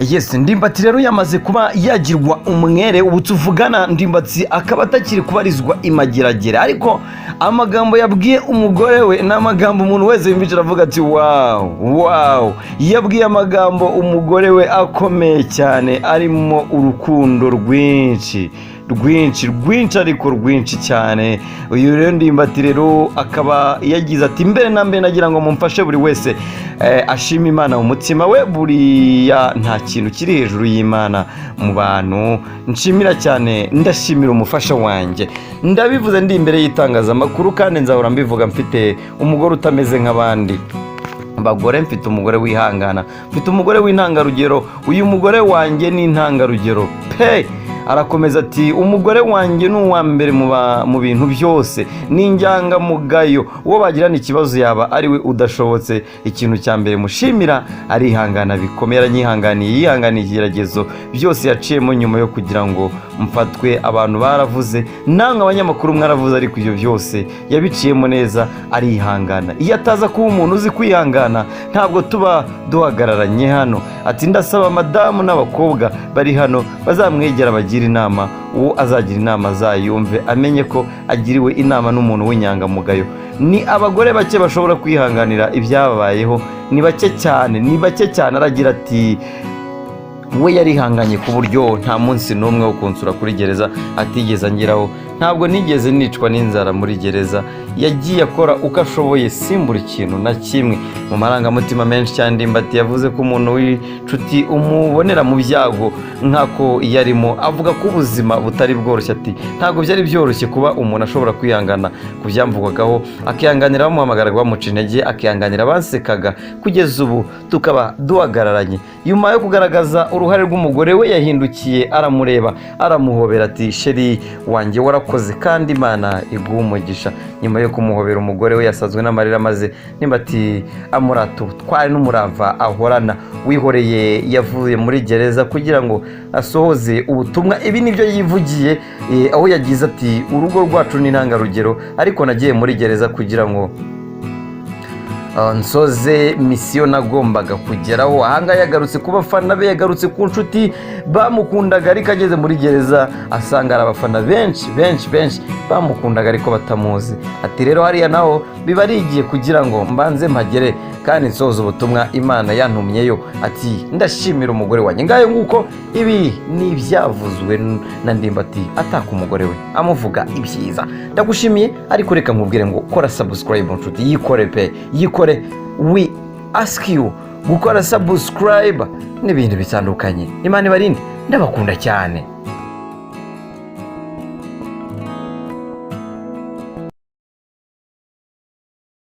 Yes, Ndimbati rero yamaze kuba yagirwa umwere, ubu tuvugana Ndimbati akaba atakiri kubarizwa imageragere, ariko amagambo yabwiye umugore we n'amagambo umuntu wese yumvise avuga ati wow, yabwiye amagambo umugore we akomeye cyane, arimo urukundo rwinshi ariko rwinshi cyane. Uyu rero Ndimbati rero akaba yagize ati mbere na mbere nagira ngo mumfashe buri wese ashima Imana mu mutima we, buriya nta kintu kiri hejuru y'Imana mu bantu. Nshimira cyane, ndashimira umufasha wanjye, ndabivuze ndi imbere y'itangazamakuru kandi nzahora mbivuga, mfite umugore utameze nk'abandi bagore, mfite umugore wihangana, mfite umugore w'intangarugero. Uyu mugore wanjye ni intangarugero pe. Arakomeza ati umugore wanjye ni uwa mbere mu bintu byose, ni inyangamugayo, uwo bagirana ikibazo yaba ari we udashobotse. Ikintu cya mbere mushimira, arihangana bikomeye, yihanganiye igeragezo byose yaciyemo nyuma yo kugira ngo mfatwe. Abantu baravuze, namwe abanyamakuru mwaravuze, ariko ibyo byose yabiciyemo neza, arihangana. Iyo ataza kuba umuntu uzi kwihangana ntabwo tuba duhagararanye hano. Ati ndasaba madamu n'abakobwa bari hano bazamwegera bagira inama, uwo azagira inama azayumve, amenye ko agiriwe inama n'umuntu w'inyangamugayo. Ni abagore bake bashobora kwihanganira ibyababayeho, ni bake cyane. Aragira ati we yarihanganye ku buryo nta munsi n'umwe wo kunsura kuri gereza atigeze angeraho. Ntabwo nigeze nicwa n'inzara muri gereza, yagiye akora uko ashoboye, simbura ikintu na kimwe. Mu marangamutima menshi cyane Ndimbati yavuze ko umuntu w'inshuti umubonera mu byago nk'ako yarimo, avuga ko ubuzima butari bworoshye. Ati ntabwo byari byoroshye kuba umuntu ashobora kwihangana ku byamvugwagaho, akihanganira abamuhamagaraga bamuca intege, akihanganira abasekaga, kugeza ubu tukaba duhagararanye. Nyuma yo kugaragaza uruhare rw'umugore we, yahindukiye aramureba, aramuhobera ati sheri wanjye warakoze kandi Imana iguha umugisha. Nyuma yo kumuhobera umugore we yasazwe n'amarira, maze Ndimbati amurata ubutwari n'umurava ahorana. Wihoreye yavuye muri gereza kugira ngo asohoze ubutumwa. Ibi nibyo yivugiye, aho yagize ati urugo rwacu ni intangarugero, ariko nagiye muri gereza kugira ngo nsoze misiyo nagombaga kugeraho. Ahangaha yagarutse ku bafana be, yagarutse ku nshuti bamukundaga, ariko ageze muri gereza asanga ari abafana benshi bamukundaga ariko batamuzi. Ati rero hariya naho biba ari igihe kugira ngo mbanze mpagere kandi nsoze ubutumwa Imana yantumyeyo. Ati ndashimira umugore wanjye. Ngayo nguko ibi ni ibyavuzwe na Ndimbati ataka umugore we, amuvuga ibyiza. Ndagushimiye, ariko reka nkubwire ngo kora subscribe nshuti, yikore. We ask you gukora subscribe n'ibintu bitandukanye. Imana ibarinde, ndabakunda cyane.